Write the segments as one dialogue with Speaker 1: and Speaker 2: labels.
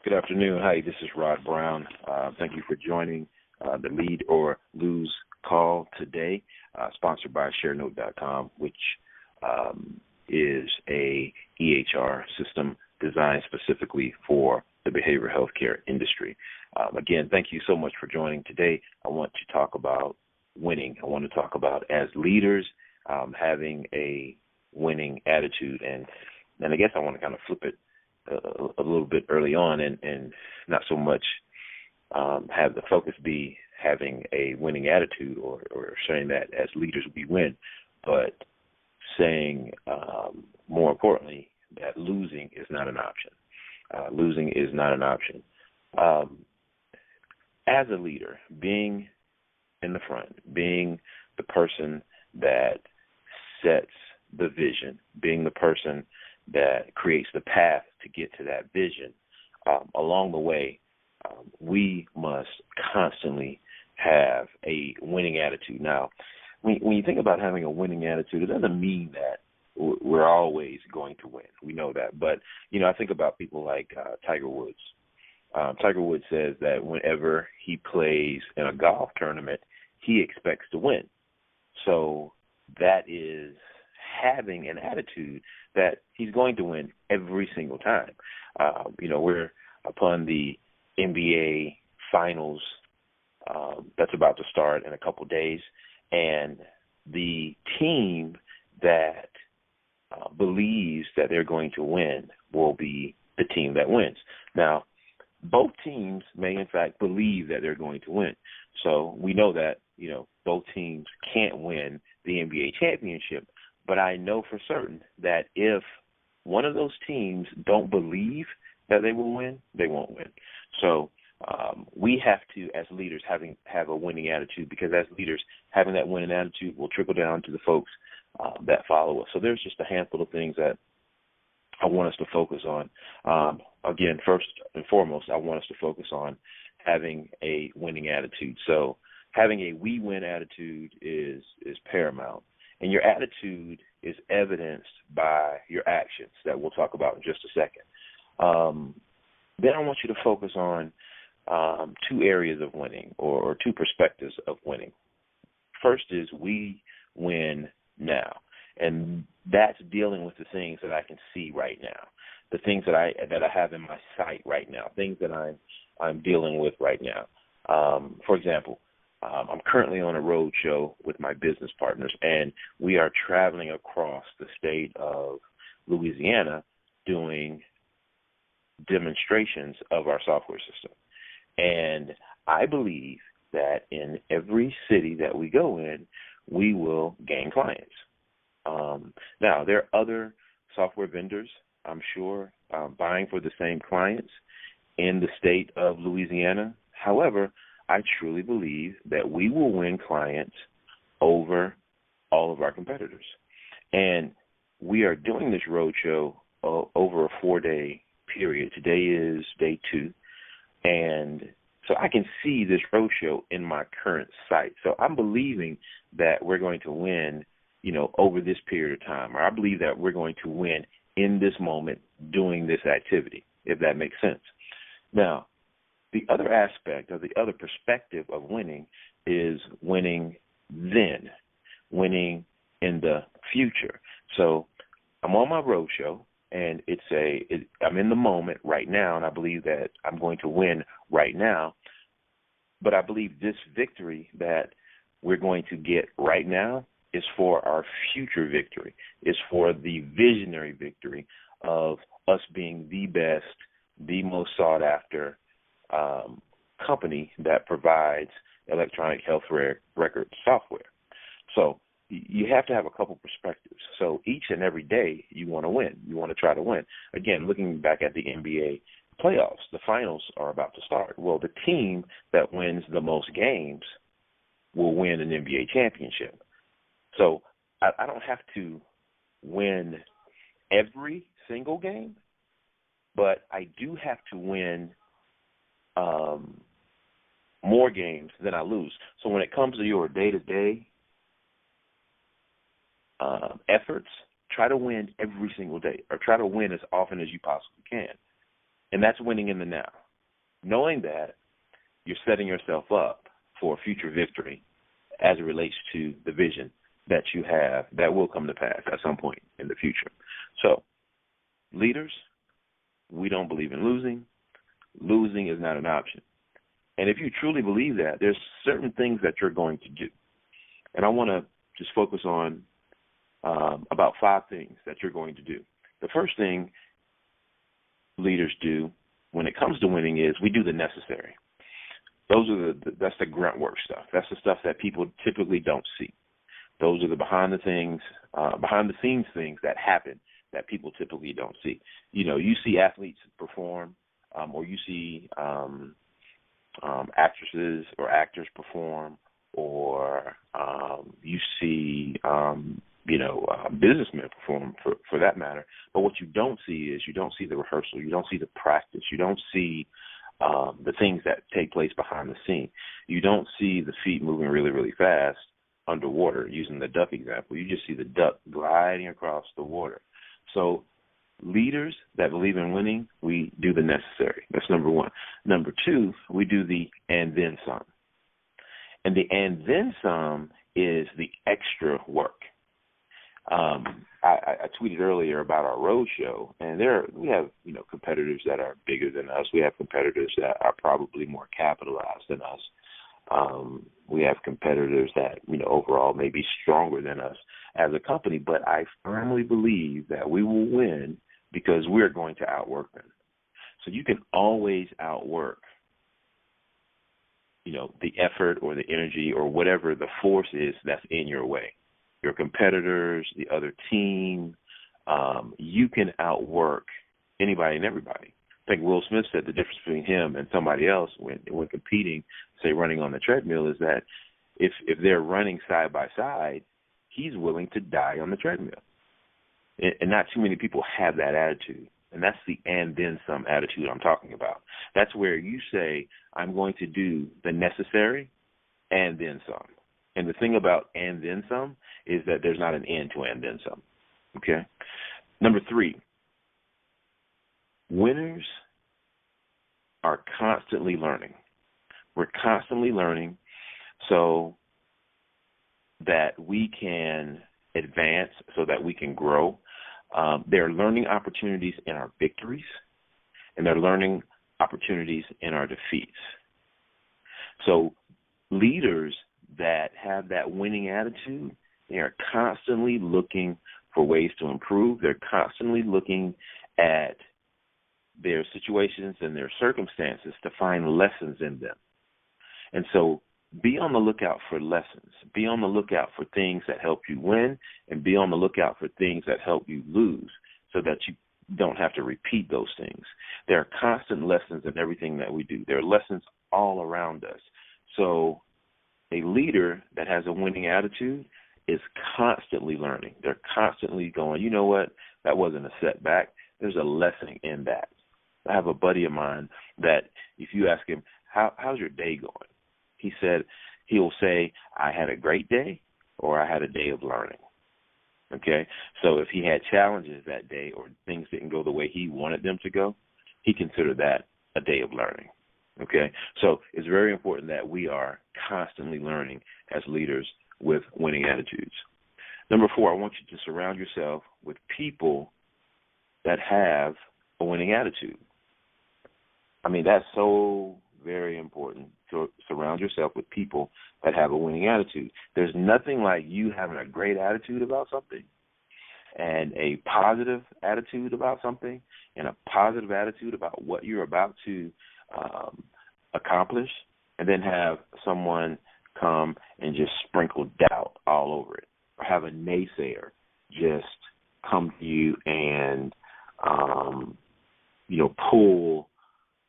Speaker 1: Good afternoon. Hi, this is Rod Brown. Thank you for joining the Lead or Lose call today, sponsored by ShareNote.com, which is a EHR system designed specifically for the behavioral healthcare industry. Again, thank you so much for joining today. I want to talk about winning. I want to talk about, as leaders, having a winning attitude. And I guess I want to kind of flip it a little bit early on and not so much have the focus be having a winning attitude or saying that as leaders we win, but saying more importantly that losing is not an option. Losing is not an option. As a leader, being in the front, being the person that sets the vision, being the person that creates the path to get to that vision, along the way, we must constantly have a winning attitude. Now, when you think about having a winning attitude, it doesn't mean that we're always going to win. We know that. But, I think about people like Tiger Woods. Tiger Woods says that whenever he plays in a golf tournament, he expects to win. So that is having an attitude that he's going to win every single time. We're upon the NBA Finals that's about to start in a couple days, and the team that believes that they're going to win will be the team that wins. Now, both teams may, in fact, believe that they're going to win. So we know that, both teams can't win the NBA championship, but I know for certain that if one of those teams don't believe that they will win, they won't win. So we have to, as leaders, have a winning attitude, because as leaders, having that winning attitude will trickle down to the folks that follow us. So there's just a handful of things that I want us to focus on. Again, first and foremost, I want us to focus on having a winning attitude. So having a we win attitude is paramount. And your attitude is evidenced by your actions that we'll talk about in just a second. Then I want you to focus on two areas of winning, or two perspectives of winning. First is we win now, and that's dealing with the things that I can see right now, the things that I have in my sight right now, things that I'm dealing with right now. For example, I'm currently on a road show with my business partners, and we are traveling across the state of Louisiana doing demonstrations of our software system. And I believe that in every city that we go in, we will gain clients. Now, there are other software vendors, I'm sure, vying for the same clients in the state of Louisiana. However, I truly believe that we will win clients over all of our competitors. And we are doing this roadshow over a 4-day period. Today is day 2. And so I can see this roadshow in my current sight. So I'm believing that we're going to win, over this period of time. Or I believe that we're going to win in this moment doing this activity, if that makes sense. Now, the other aspect, or the other perspective of winning, is winning then, winning in the future. So I'm on my roadshow, and I'm in the moment right now, and I believe that I'm going to win right now. But I believe this victory that we're going to get right now is for our future victory. It's for the visionary victory of us being the best, the most sought after company that provides electronic health record software. So you have to have a couple perspectives. So each and every day you want to win. You want to try to win. Again, looking back at the NBA playoffs, the finals are about to start. Well, the team that wins the most games will win an NBA championship. So I don't have to win every single game, but I do have to win more games than I lose. So when it comes to your day-to-day efforts, try to win every single day, or try to win as often as you possibly can. And that's winning in the now. Knowing that you're setting yourself up for a future victory as it relates to the vision that you have that will come to pass at some point in the future. So, leaders, we don't believe in losing. Losing is not an option. And if you truly believe that, there's certain things that you're going to do. And I want to just focus on about 5 things that you're going to do. The first thing leaders do when it comes to winning is we do the necessary. That's the grunt work stuff. That's the stuff that people typically don't see. Those are the behind the scenes things that happen that people typically don't see. You know, you see athletes perform, or you see actresses or actors perform, or you see businessmen perform for that matter. But what you don't see is you don't see the rehearsal, you don't see the practice, you don't see the things that take place behind the scene. You don't see the feet moving really, really fast underwater, using the duck example. You just see the duck gliding across the water. So leaders that believe in winning, we do the necessary. That's number 1. Number 2, we do the and then some. And the and then some is the extra work. I tweeted earlier about our road show, and we have competitors that are bigger than us. We have competitors that are probably more capitalized than us. We have competitors that overall may be stronger than us as a company, but I firmly believe that we will win because we're going to outwork them. So you can always outwork the effort or the energy or whatever the force is that's in your way. Your competitors, the other team, you can outwork anybody and everybody. I think Will Smith said the difference between him and somebody else when competing, say running on the treadmill, is that if they're running side by side, he's willing to die on the treadmill. And not too many people have that attitude. And that's the and then some attitude I'm talking about. That's where you say, I'm going to do the necessary and then some. And the thing about and then some is that there's not an end to and then some. Okay? Number 3, winners are constantly learning. We're constantly learning so that we can advance, so that we can grow. There are learning opportunities in our victories, and there are learning opportunities in our defeats. So leaders that have that winning attitude, they are constantly looking for ways to improve. They're constantly looking at their situations and their circumstances to find lessons in them. And so be on the lookout for lessons. Be on the lookout for things that help you win, and be on the lookout for things that help you lose so that you don't have to repeat those things. There are constant lessons in everything that we do. There are lessons all around us. So a leader that has a winning attitude is constantly learning. They're constantly going, you know what, that wasn't a setback. There's a lesson in that. I have a buddy of mine that if you ask him, how's your day going? He'll say, I had a great day or I had a day of learning. Okay? So if he had challenges that day or things didn't go the way he wanted them to go, he considered that a day of learning. Okay? So it's very important that we are constantly learning as leaders with winning attitudes. Number 4, I want you to surround yourself with people that have a winning attitude. I mean, that's so very important to surround yourself with people that have a winning attitude. There's nothing like you having a great attitude about something and a positive attitude about something and a positive attitude about what you're about to accomplish, and then have someone come and just sprinkle doubt all over it, or have a naysayer just come to you and pull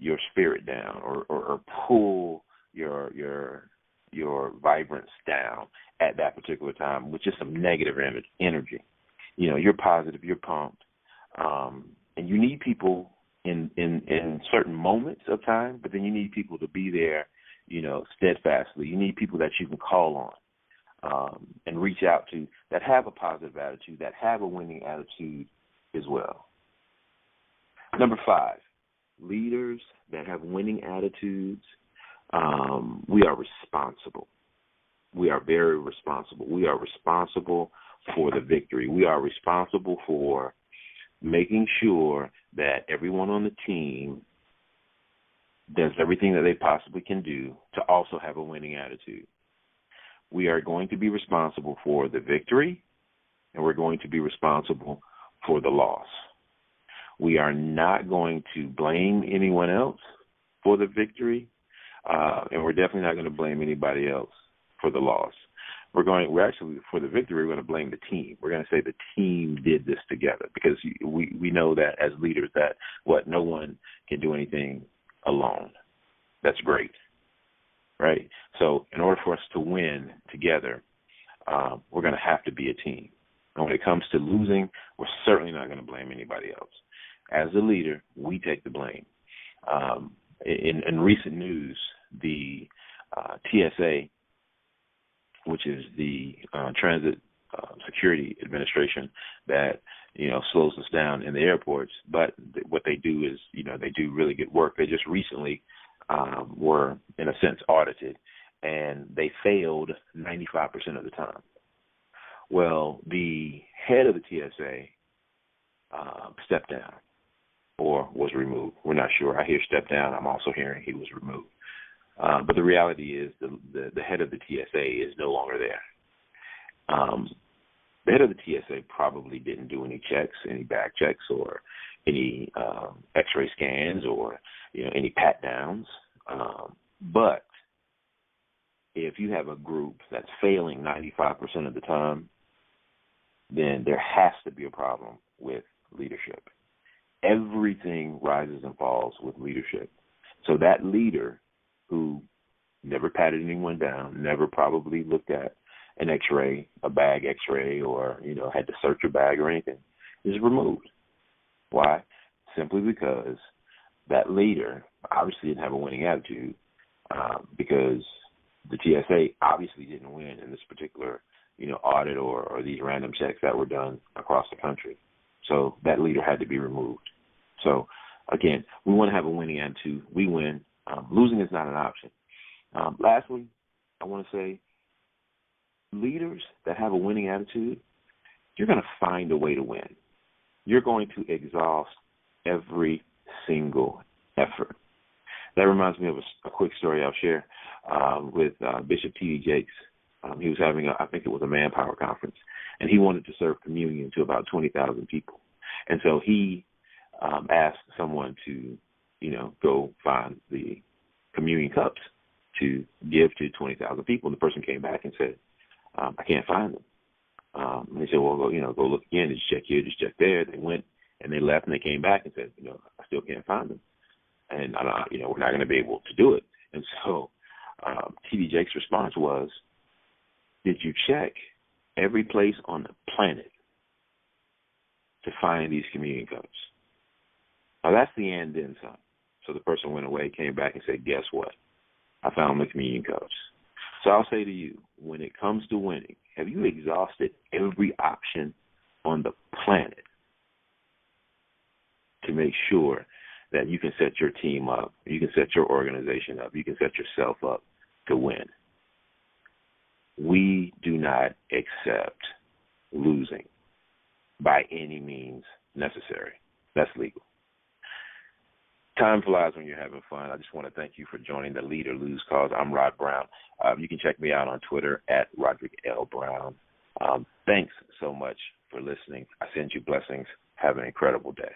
Speaker 1: your spirit down or pull your vibrance down at that particular time with just some negative energy. You're positive, you're pumped, and you need people in certain moments of time, but then you need people to be there, steadfastly. You need people that you can call on and reach out to that have a positive attitude, that have a winning attitude as well. Number 5, leaders that have winning attitudes, we are responsible. We are very responsible. We are responsible for the victory. We are responsible for making sure that everyone on the team does everything that they possibly can do to also have a winning attitude. We are going to be responsible for the victory, and we're going to be responsible for the loss. We are not going to blame anyone else for the victory, and we're definitely not going to blame anybody else for the loss. We're actually, for the victory, we're going to blame the team. We're going to say the team did this together, because we know that as leaders that no one can do anything alone. That's great, right? So in order for us to win together, we're going to have to be a team. And when it comes to losing, we're certainly not going to blame anybody else. As a leader, we take the blame. In recent news, the TSA, which is the Transit Security Administration that, slows us down in the airports. But what they do is, they do really good work. They just recently were, in a sense, audited, and they failed 95% of the time. Well, the head of the TSA stepped down or was removed. We're not sure. I hear stepped down. I'm also hearing he was removed. But the reality is the head of the TSA is no longer there. The head of the TSA probably didn't do any checks, any back checks, or any X-ray scans, or any pat downs. But if you have a group that's failing 95% of the time, then there has to be a problem with leadership. Everything rises and falls with leadership. So that leader who never patted anyone down, never probably looked at an X-ray, a bag X-ray, or, had to search a bag or anything, is removed. Why? Simply because that leader obviously didn't have a winning attitude, because the TSA obviously didn't win in this particular, audit or these random checks that were done across the country. So that leader had to be removed. So, again, we want to have a winning attitude. We win. Losing is not an option. Lastly, I want to say leaders that have a winning attitude, you're going to find a way to win. You're going to exhaust every single effort. That reminds me of a quick story I'll share with Bishop T.D. Jakes. He was having, I think it was a Manpower conference, and he wanted to serve communion to about 20,000 people. And so he asked someone to, go find the communion cups to give to 20,000 people. And the person came back and said, I can't find them. And they said, well, go look again. Just check here, just check there. They went and they left, and they came back and said, I still can't find them. And, we're not going to be able to do it. And so T.D. Jakes' response was, did you check every place on the planet to find these communion cups? Now, that's the and then some. So the person went away, came back, and said, guess what? I found the communion cups. So I'll say to you, when it comes to winning, have you exhausted every option on the planet to make sure that you can set your team up, you can set your organization up, you can set yourself up to win? We do not accept losing by any means necessary. That's legal. Time flies when you're having fun. I just want to thank you for joining the Lead or Lose cause. I'm Rod Brown. You can check me out on Twitter at Roderick L. Brown. Thanks so much for listening. I send you blessings. Have an incredible day.